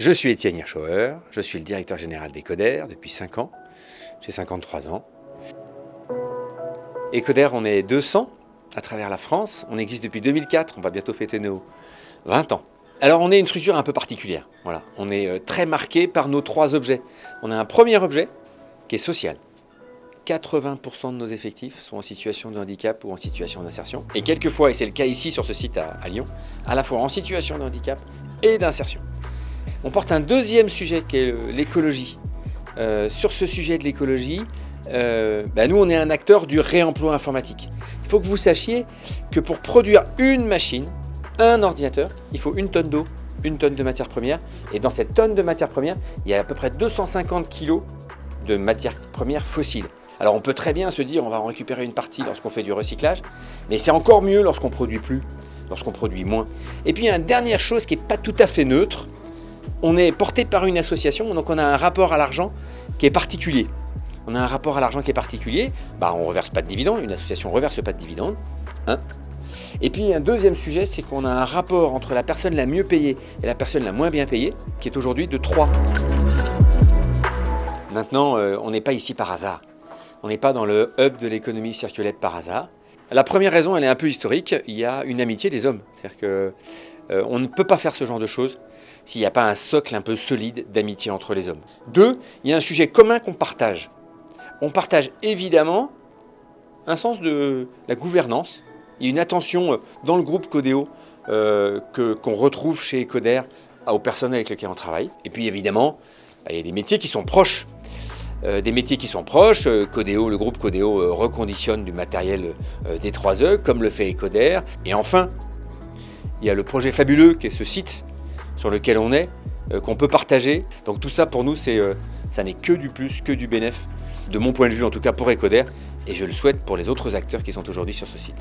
Je suis Étienne Hirschauer, je suis le directeur général d'Ecoder depuis 5 ans. J'ai 53 ans. Ecoder, on est 200 à travers la France. On existe depuis 2004, on va bientôt fêter nos 20 ans. Alors on est une structure un peu particulière. Voilà. On est très marqué par nos 3 objets. On a un premier objet qui est social. 80% de nos effectifs sont en situation de handicap ou en situation d'insertion. Et quelquefois, et c'est le cas ici sur ce site à Lyon, à la fois en situation de handicap et d'insertion. On porte un deuxième sujet qui est l'écologie. Sur ce sujet de l'écologie, nous on est un acteur du réemploi informatique. Il faut que vous sachiez que pour produire une machine, un ordinateur, il faut 1 tonne d'eau, 1 tonne de matière première. Et dans cette tonne de matière première, il y a à peu près 250 kg de matière première fossile. Alors on peut très bien se dire on va en récupérer une partie lorsqu'on fait du recyclage, mais c'est encore mieux lorsqu'on produit plus, lorsqu'on produit moins. Et puis une dernière chose qui n'est pas tout à fait neutre, on est porté par une association, donc on a un rapport à l'argent qui est particulier. On a un rapport à l'argent qui est particulier, on ne reverse pas de dividendes, une association ne reverse pas de dividendes. Et puis un deuxième sujet, c'est qu'on a un rapport entre la personne la mieux payée et la personne la moins bien payée, qui est aujourd'hui de 3. Maintenant, on n'est pas ici par hasard. On n'est pas dans le hub de l'économie circulaire par hasard. La première raison, elle est un peu historique, il y a une amitié des hommes. C'est-à-dire qu'on ne peut pas faire ce genre de choses s'il n'y a pas un socle un peu solide d'amitié entre les hommes. 2, il y a un sujet commun qu'on partage. On partage évidemment un sens de la gouvernance. Il y a une attention dans le groupe Codéo qu'on retrouve chez Ecoder aux personnes avec lesquelles on travaille. Et puis évidemment, il y a des métiers qui sont proches. Codéo, le groupe Codéo reconditionne du matériel des 3E, comme le fait Ecoder. Et enfin, il y a le projet fabuleux qui est ce site sur lequel on est, qu'on peut partager. Donc tout ça pour nous, ça n'est que du plus, que du bénéf, de mon point de vue en tout cas pour Ecoder, et je le souhaite pour les autres acteurs qui sont aujourd'hui sur ce site.